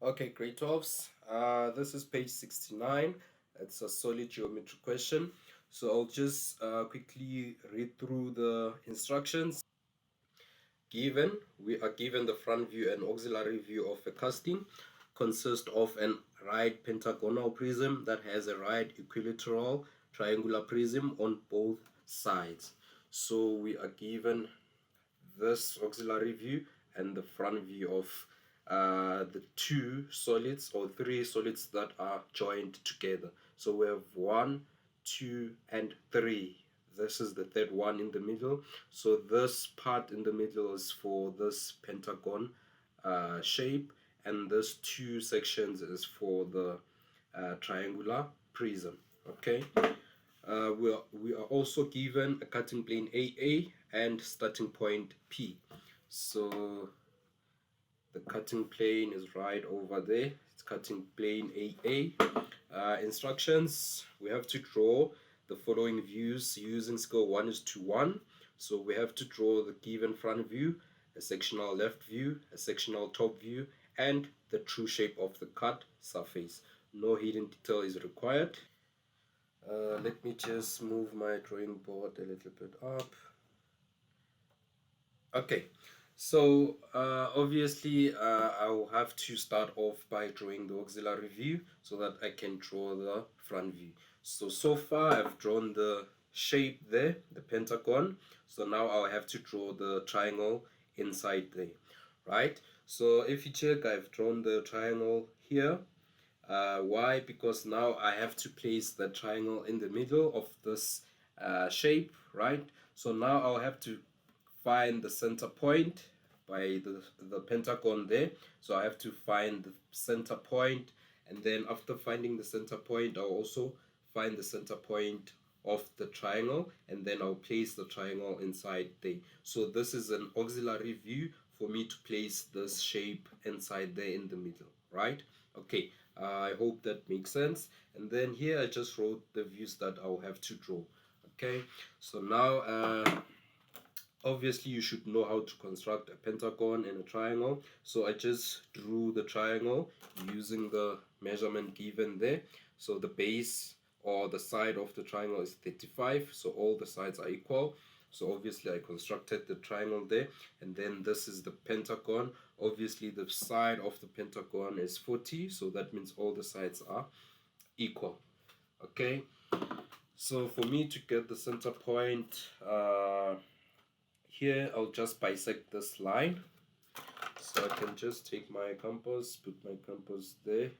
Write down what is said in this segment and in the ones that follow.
Okay, grade 12s. This is page 69. It's a solid geometry question. So I'll just quickly read through the instructions. Given, we are given the front view and auxiliary view of a casting consists of an right pentagonal prism that has a right equilateral triangular prism on both sides. So we are given this auxiliary view and the front view of the two solids or three solids that are joined together. So we have 1, 2, and 3. This is the third one in the middle. So this part in the middle is for this pentagon shape, and this two sections is for the triangular prism. Okay. We are also given a cutting plane AA and starting point P. So the cutting plane is right over there. It's cutting plane AA. Instructions: we have to draw the following views using scale 1:1. So we have to draw the given front view, a sectional left view, a sectional top view, and the true shape of the cut surface. No hidden detail is required. Let me just move my drawing board a little bit up. Okay, so obviously I will have to start off by drawing the auxiliary view so that I can draw the front view. So far I've drawn the shape there, the pentagon. So now I'll have to draw the triangle inside there, right? So if you check, I've drawn the triangle here. Why? Because now I have to place the triangle in the middle of this shape, right? So now I'll have to find the center point by the pentagon there. So I have to find the center point, and then after finding the center point, I'll also find the center point of the triangle, and then I'll place the triangle inside there. So this is an auxiliary view for me to place this shape inside there in the middle, right? Okay, I hope that makes sense. And then here I just wrote the views that I'll have to draw. Okay, so now obviously you should know how to construct a pentagon and a triangle. So I just drew the triangle using the measurement given there. So the base or the side of the triangle is 35, so all the sides are equal. So obviously I constructed the triangle there, and then this is the pentagon. Obviously the side of the pentagon is 40, so that means all the sides are equal. Okay, so for me to get the center point, here I'll just bisect this line. So I can just take my compass, put my compass there,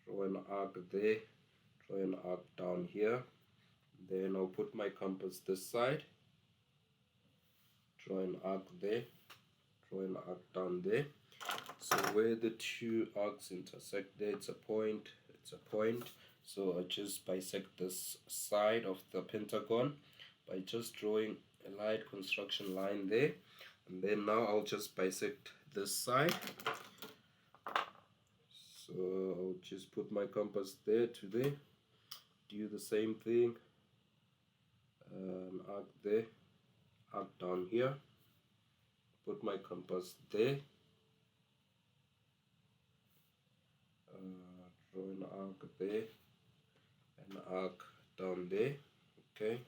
draw an arc there, draw an arc down here. Then I'll put my compass this side, draw an arc there, draw an arc down there. So where the two arcs intersect there, it's a point, it's a point. So I just bisect this side of the pentagon by just drawing a light construction line there, and then now I'll just bisect this side. So I'll just put my compass there to there, do the same thing, an arc there, arc down here, put my compass there, draw an arc there, an arc down there. Okay,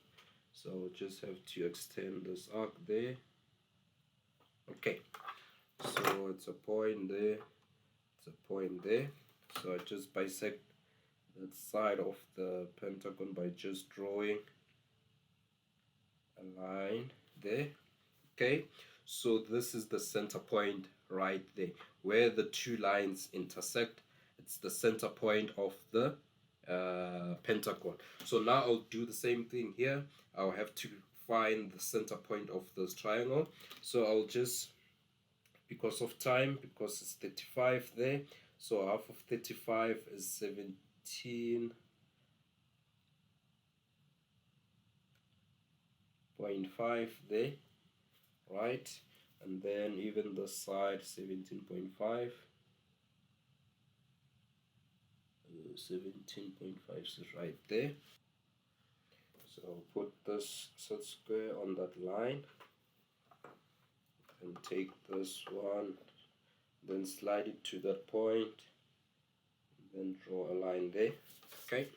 so I'll just have to extend this arc there. Okay, so it's a point there, it's a point there. So I just bisect that side of the pentagon by just drawing a line there. Okay, so this is the center point right there where the two lines intersect. It's the center point of the pentagon. So now I'll do the same thing here. I'll have to find the center point of this triangle. So I'll just, because of time, because it's 35 there, so half of 35 is 17.5 there, right? And then even the side 17.5. 17.5 is right there. So I'll put this set square on that line. and take this one, then slide it to that point, then draw a line there. Okay,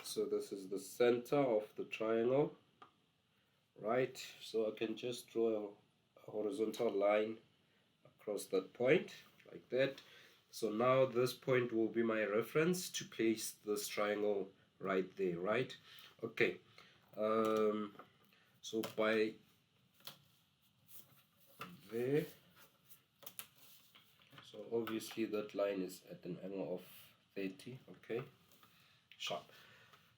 so this is the center of the triangle, right? So I can just draw a horizontal line across that point like that. So now this point will be my reference to place this triangle right there, right? Okay, so by there, so obviously that line is at an angle of 30. Okay, sharp.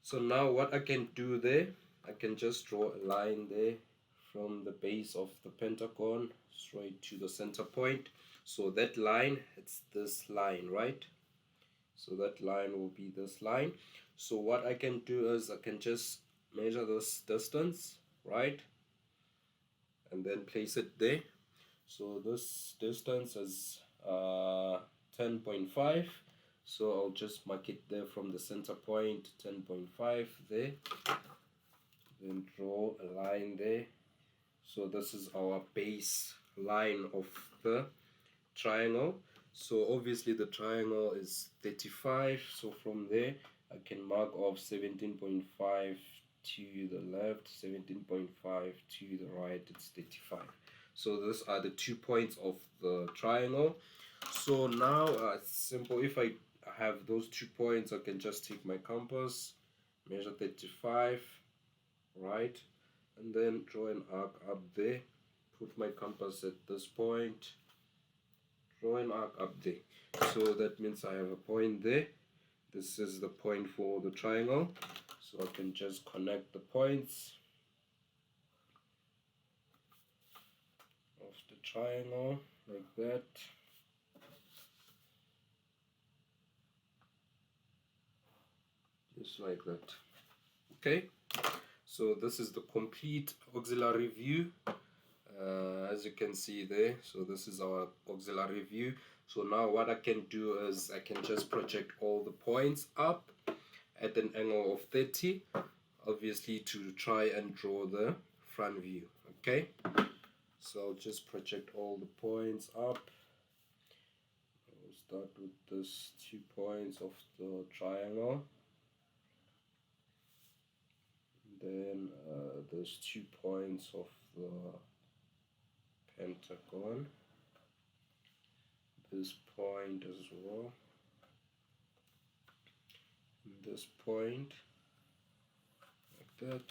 So now what I can do there, I can just draw a line there from the base of the pentagon straight to the center point. So that line, it's this line, right? So that line will be this line. So what I can do is I can just measure this distance, right? And then place it there. So this distance is 10.5. So I'll just mark it there from the center point, 10.5 there. Then draw a line there. So this is our base line of the triangle. So obviously the triangle is 35. So from there I can mark off 17.5 to the left, 17.5 to the right, it's 35. So these are the 2 points of the triangle. So now it's simple. If I have those 2 points, I can just take my compass, measure 35, right, and then draw an arc up there, put my compass at this point, draw an arc up there. So that means I have a point there. This is the point for the triangle, so I can just connect the points of the triangle like that. Just like that. Okay, so this is the complete auxiliary view, as you can see there. So this is our auxiliary view. So now what I can do is I can just project all the points up at an angle of 30, obviously to try and draw the front view. Okay, so I'll just project all the points up. I'll start with these 2 points of the triangle, then those 2 points of the pentagon, this point as well, and this point like that.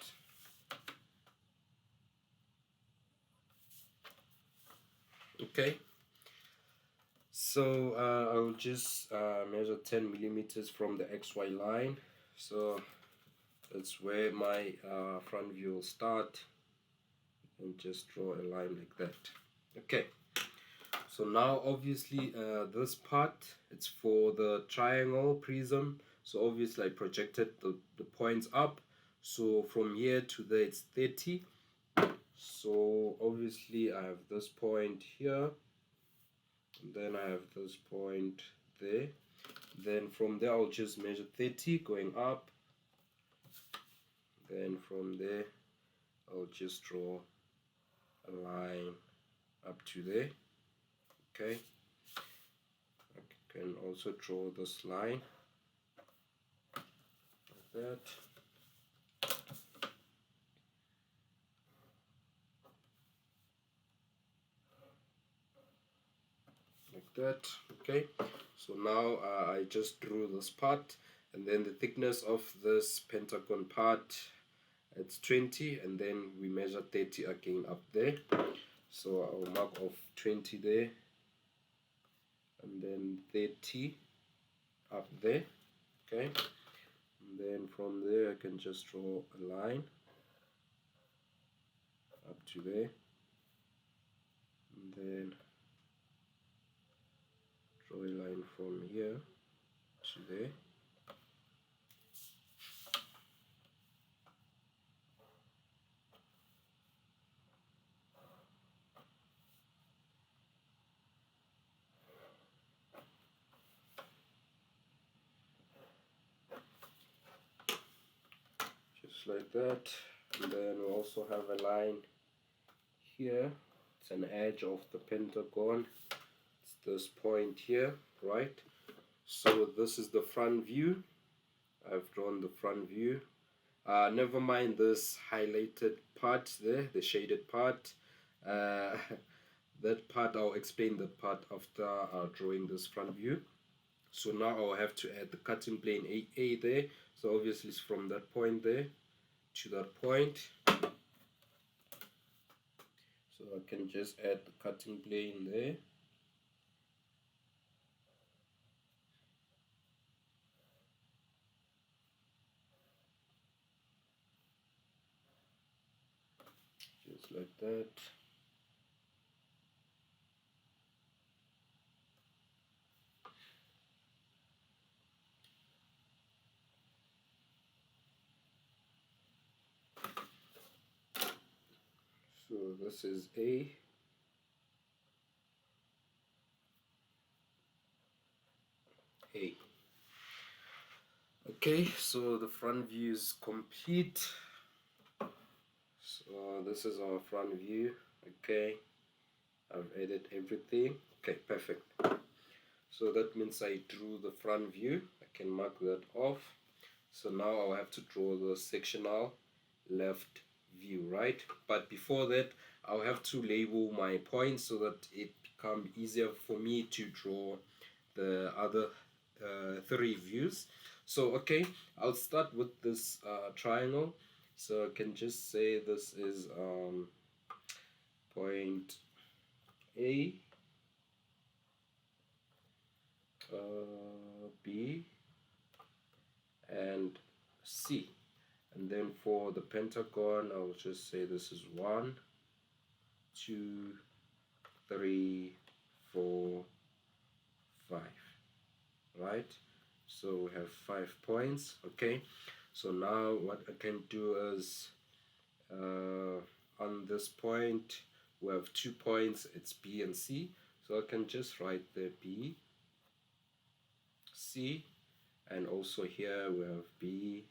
Okay, so I'll just measure 10 millimeters from the XY line. So that's where my front view will start, and just draw a line like that. Okay, so now obviously this part, it's for the triangle prism. So obviously I projected the points up. So from here to there it's 30. So obviously I have this point here, and then I have this point there. Then from there I'll just measure 30 going up. Then from there I'll just draw a line up to there. Okay, I can also draw this line like that. Like that. Okay, so now I just drew this part, and then the thickness of this pentagon part, it's 20, and then we measure 30 again up there. So I'll mark off 20 there, and then 30 up there. Okay, and then from there I can just draw a line up to there, and then draw a line from here to there. Just like that. And then we also have a line here It's an edge of the pentagon. It's this point here, right? So this is the front view. I've drawn the front view. Never mind this highlighted part there, the shaded part. Uh, that part, I'll explain that part after drawing this front view. So now I'll have to add the cutting plane AA there. So obviously it's from that point there to that point. So I can just add the cutting plane there. Just like that. So this is A. A. Okay, so the front view is complete. So this is our front view. Okay, I've added everything. Okay, perfect. So that means I drew the front view. I can mark that off. So now I'll have to draw the sectional left view, right? But before that, I'll have to label my points so that it becomes easier for me to draw the other three views. So okay, I'll start with this triangle. So I can just say this is point A, B, and C. And then for the pentagon, I'll just say this is 1, 2, 3, 4, 5. Right? So we have 5 points. Okay. So now what I can do is on this point we have 2 points. It's B and C. So I can just write the B, C, and also here we have B,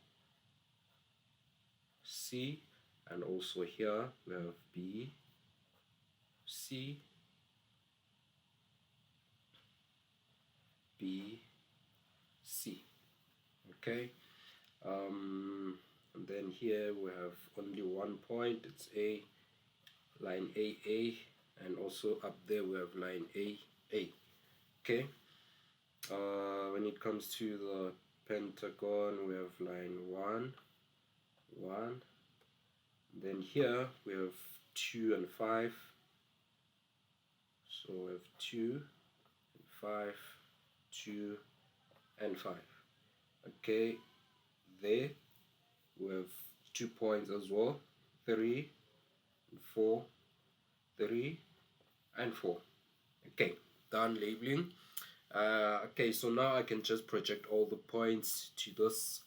C, and also here we have B, C, B, C. Okay. And then here we have only 1 point. It's A, line AA, and also up there we have line AA. Okay. When it comes to the pentagon, we have line 1, 1. Then here we have 2 and 5. So we have 2 and 5, 2 and 5. Okay, there we have 2 points as well, 3 and 4, 3 and 4. Okay, done labeling. Okay, so now I can just project all the points to this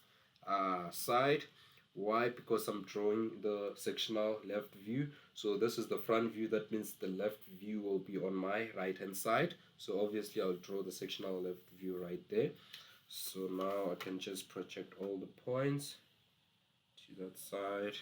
side. Why? Because I'm drawing the sectional left view. So this is the front view. That means the left view will be on my right hand side. So obviously I'll draw the sectional left view right there. So now I can just project all the points to that side.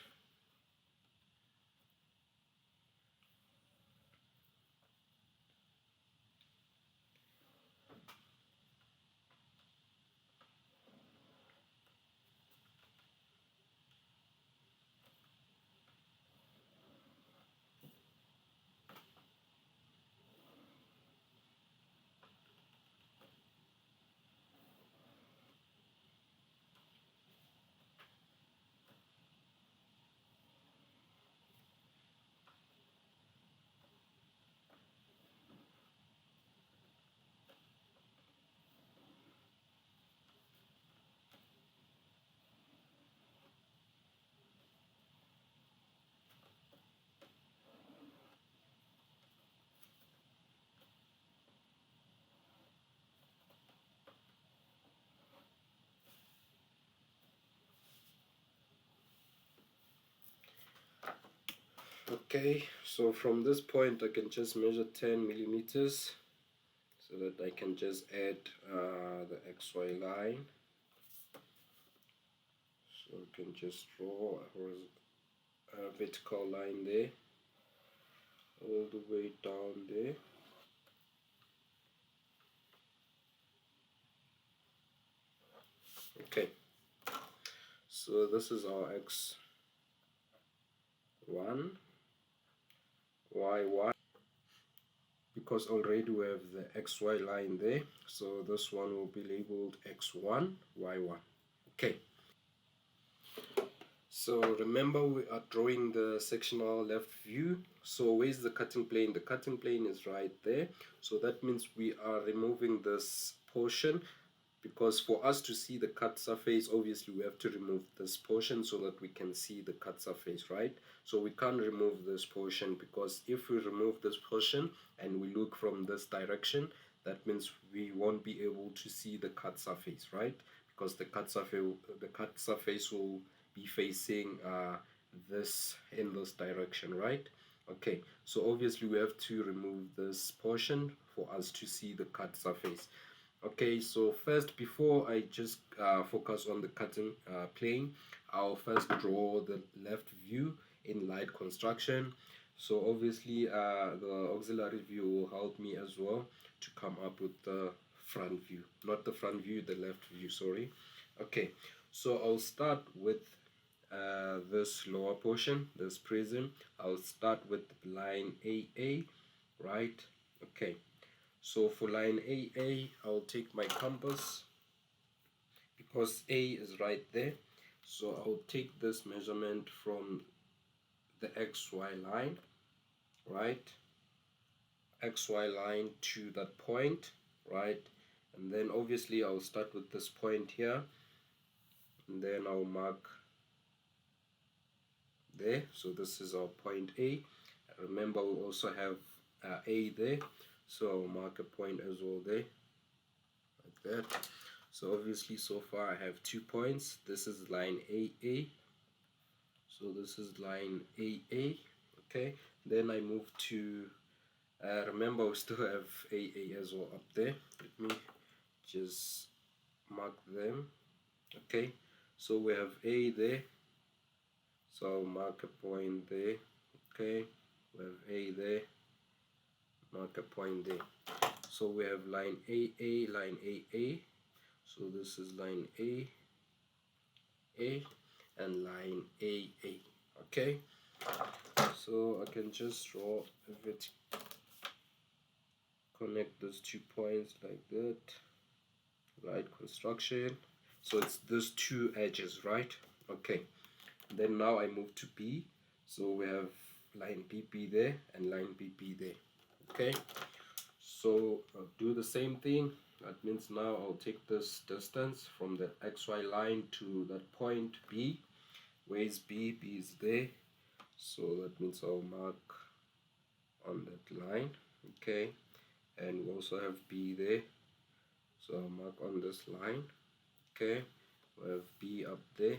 Okay, so from this point I can just measure 10 millimeters so that I can just add the XY line. So I can just draw a vertical line there. all the way down there. Okay, so this is our x1, y1, because already we have the xy line there, so this one will be labeled x1, y1. Okay, so remember we are drawing the sectional left view. So where's the cutting plane? The cutting plane is right there, so that means we are removing this portion, because for us to see the cut surface, obviously we have to remove this portion so that we can see the cut surface, right? So we can't remove this portion, because if we remove this portion and we look from this direction, that means we won't be able to see the cut surface, right? Because the cut surface will be facing this in this direction, right? Okay, so obviously we have to remove this portion for us to see the cut surface. Okay, so first, before I just focus on the cutting plane, I'll first draw the left view in light construction. So obviously the auxiliary view will help me as well to come up with the front view, not the front view, the left view, sorry. Okay, so I'll start with this lower portion, this prism. I'll start with line AA, right? Okay, so for line AA, I'll take my compass, because A is right there. So I'll take this measurement from the XY line, right? XY line to that point, right? And then obviously I'll start with this point here, and then I'll mark there. So this is our point A. Remember, we also have A there, so I'll mark a point as well there, like that. So obviously so far I have 2 points. This is line AA, so this is line AA. Okay, then I move to remember we still have AA as well up there. Let me just mark them. Okay, so we have A there, so I'll mark a point there. Okay, we have A there, mark a point there. So we have line AA, line AA. So this is line A, and line AA. Okay, so I can just draw a bit, connect those 2 points like that, light construction. So it's those 2 edges, right? Okay, then now I move to B. So we have line BP there and line BP there. Okay, so I'll do the same thing. That means now I'll take this distance from the XY line to that point B. Where is B? B is there. So that means I'll mark on that line. Okay, and we also have B there. So I'll mark on this line. Okay, we have B up there.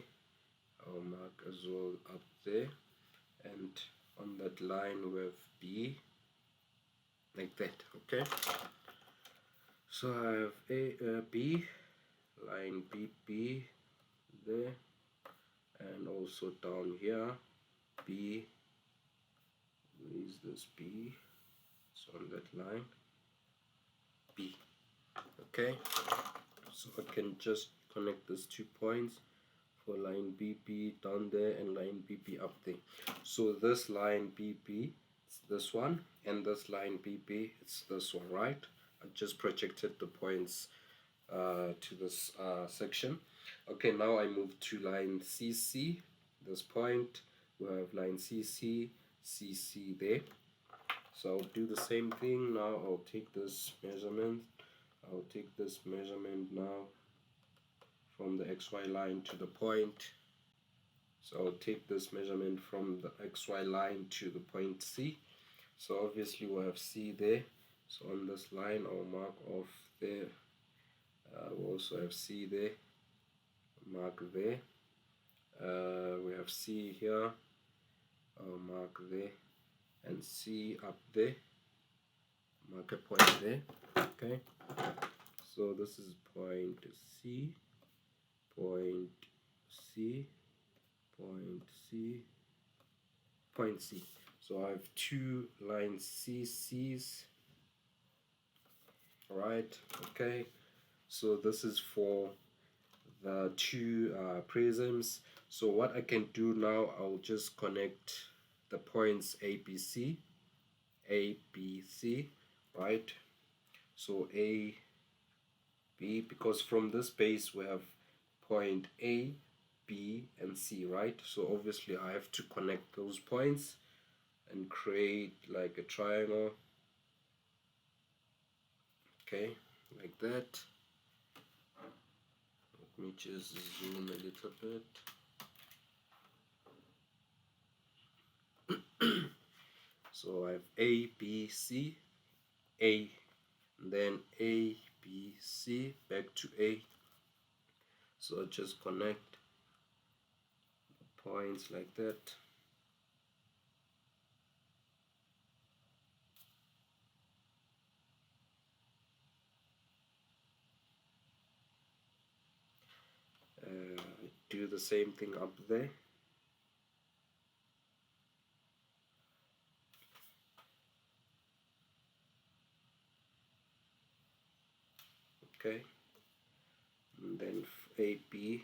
I'll mark as well up there. And on that line we have B, like that. Okay, so I have B, line BP there, and also down here B. Where is this B? It's on that line B. Okay, so I can just connect these 2 points for line BP down there and line BP up there. So this line BP, it's this one, and this line BP, it's this one, right? I just projected the points to this section. Okay, now I move to line CC, this point. We have line CC, CC there. So I'll do the same thing now. I'll take this measurement. I'll take this measurement now from the XY line to the point. So I'll take this measurement from the XY line to the point C. So obviously we'll have C there. So on this line I'll mark off there. We also have C there. Mark there. We have C here. I'll mark there. And C up there. Mark a point there. Okay. So this is point C. Point C, point C, point C. So I have two line CCs, right? Okay, so this is for the two prisms. So what I can do now, I'll just connect the points ABC, right? So A, B, because from this base we have point A, B, and C, right? So obviously I have to connect those points and create like a triangle, okay, like that. Let me just zoom a little bit. So I have A, B, C, A, then A, B, C, back to A. So I just connect the points like that. Do the same thing up there. Okay, and then AB,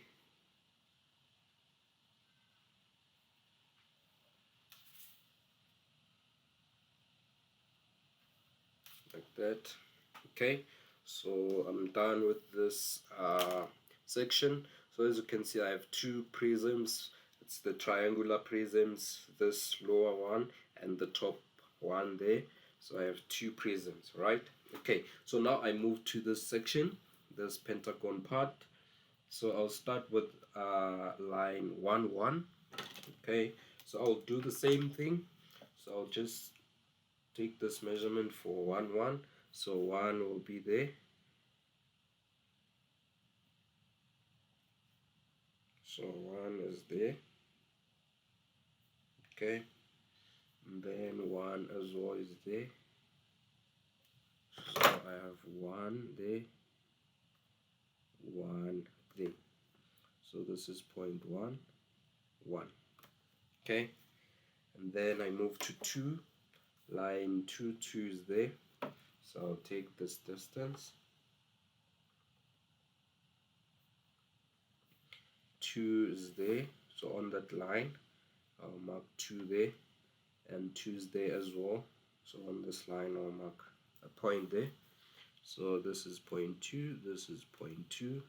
like that. Okay, so I'm done with this section. So as you can see, I have two prisms. It's the triangular prisms, this lower one and the top one there. So I have two prisms, right? Okay, so now I move to this section, this pentagon part. So I'll start with line 1 1. Okay, so I'll do the same thing. So I'll just take this measurement for 1 1. So 1 will be there. So 1 is there. Okay, and then 1 as well is there. So I have 1 there, 1 there. So this is point 1 1. Okay, and then I move to 2. Line 2 2 is there. So I'll take this distance. 2 is there. So on that line, I'll mark 2 there, and 2 is there as well. So on this line, I'll mark a point there. So this is point 2, this is point 2.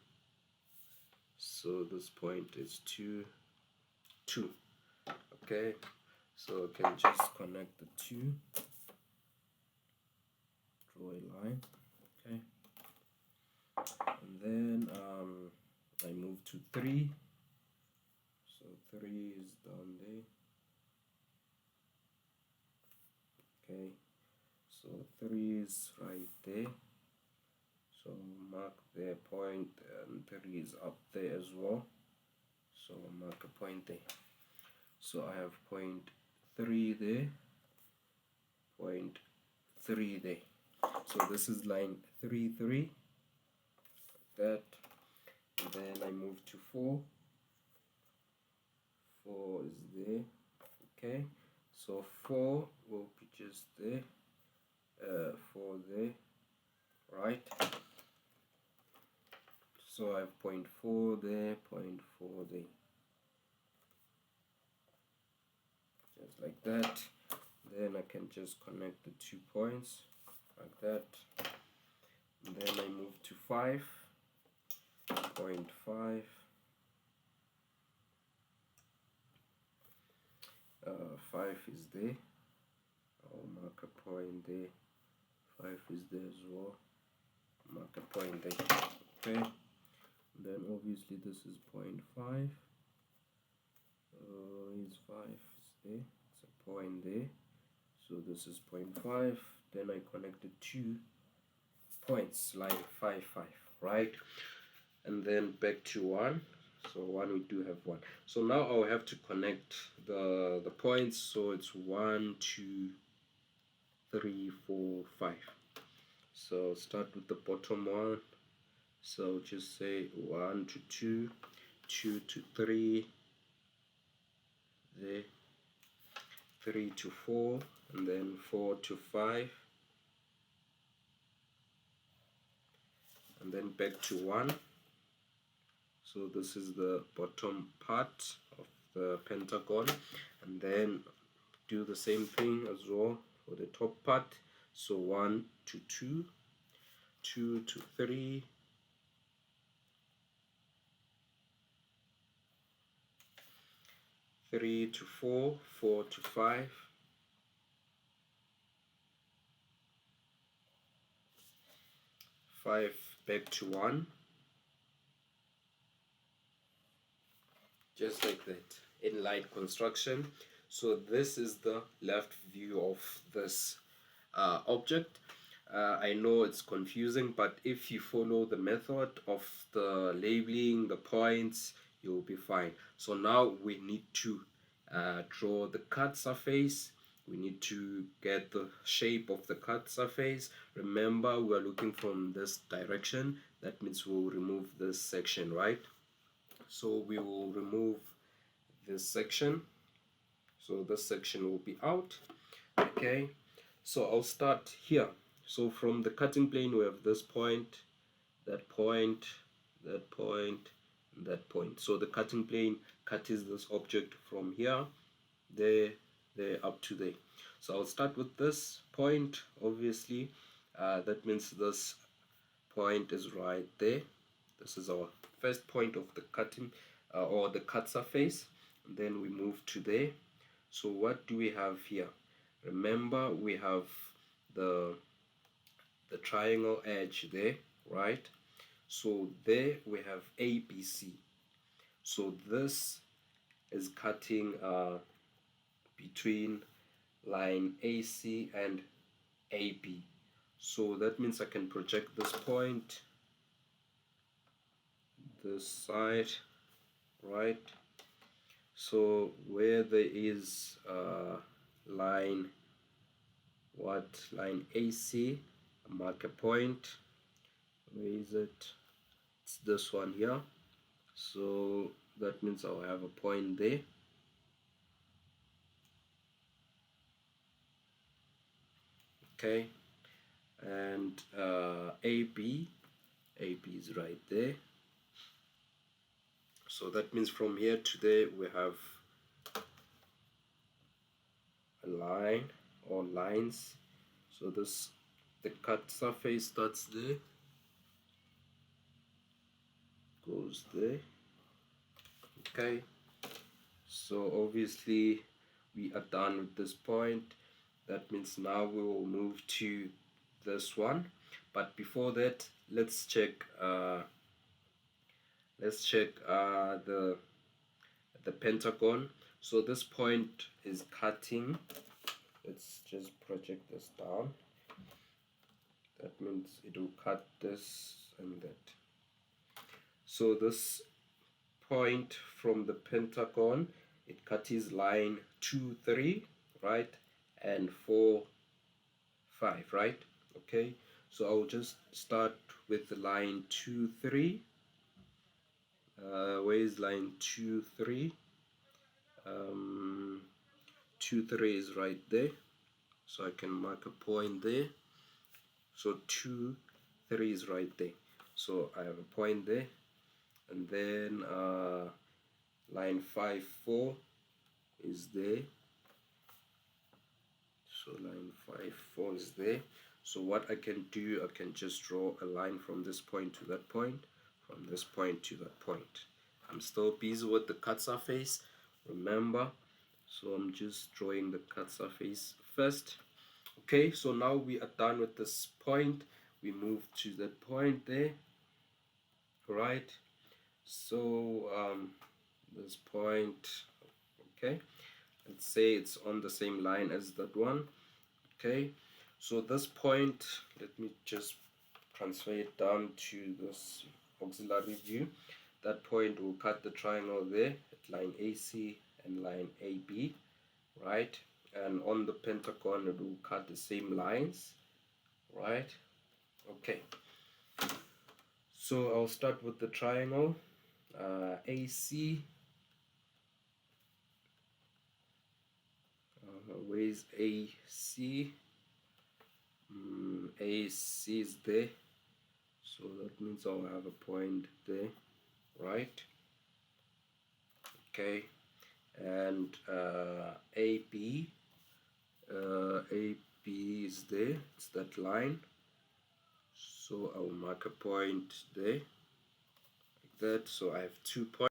So this point is 2, 2. Okay, so I can just connect the 2, draw a line. Okay, and then I move to 3. So 3 is down there. Okay, so 3 is right there. So mark their point, and 3 is up there as well. So mark a point there. So I have point 3 there, point 3 there. So this is line 3 3. That. And then I move to 4. 4 is there. Okay. So 4 will be just there. 4 there. Right. So I have point 4 there, point 4 there. Just like that. Then I can just connect the 2 points like that. And then I move to 5. Point 5. 5 is there. I'll mark a point there. 5 is there as well. Mark a point there. Okay. Then obviously this is point 5. Is 5 is there. It's a point there. So this is point 5. Then I connected 2 points, line 5 5, right? And then back to 1. So 1, we do have 1. So now I'll have to connect the points. So it's 1 2 3 4 5. So start with the bottom one. So just say 1 to 2, 2 to 3 there, 3 to 4, and then 4 to 5, and then back to 1. So this is the bottom part of the pentagon, and then do the same thing as well for the top part. So 1 to 2, 2 to 3, 3 to 4, 4 to 5, 5 back to 1, just like that, in light construction. So this is the left view of this object. I know it's confusing, but if you follow the method of the labeling, the points, you'll be fine. So now we need to draw the cut surface. We need to get the shape of the cut surface. Remember, we're looking from this direction. That means we'll remove this section, right? So we will remove this section. So this section will be out. Okay, so I'll start here. So from the cutting plane, we have this point, that point, that point, and that point. So the cutting plane cuts this object from here, there, there, up to there. So I'll start with this point, obviously. That means this point is right there. This is our first point of the cutting or the cut surface. And then we move to there. So what do we have here? Remember, we have the triangle edge there, right? So there we have ABC. So this is cutting between line AC and AB. So that means I can project this point this side, right? So where there is line AC, mark a point. Where is it? It's this one here. So that means I'll have a point there. Okay, and AB is right there. So that means from here to there we have a line or lines. So the cut surface starts there, goes there. Okay, so obviously we are done with this point. That means now we will move to this one, but before that, let's check the pentagon. So this point is cutting. Let's just project this down. That means it will cut this and that. So this point from the pentagon, it cuts line 2, 3, right, and 4, 5, right? Okay, so I'll just start with the line 2, 3. Where is line 2, 3? 2, 3 is right there, so I can mark a point there. So 2, 3 is right there, so I have a point there. And then line 5, 4 is there. So line 5, 4 is there. So what I can do, I can just draw a line from this point to that point, from this point to that point. I'm still busy with the cut surface, remember. So I'm just drawing the cut surface first. Okay, so now we are done with this point. We move to that point there, right? So this point, okay, let's say it's on the same line as that one. Okay, so this point, let me just transfer it down to this auxiliary view. That point will cut the triangle there at line AC and line AB, right? And on the pentagon it will cut the same lines, right? Okay, so I'll start with the triangle AC. where is AC? AC is there, so that means I'll have a point there, right? Okay, and AB, AB is there, it's that line, so I'll mark a point there, like that. So I have 2 points.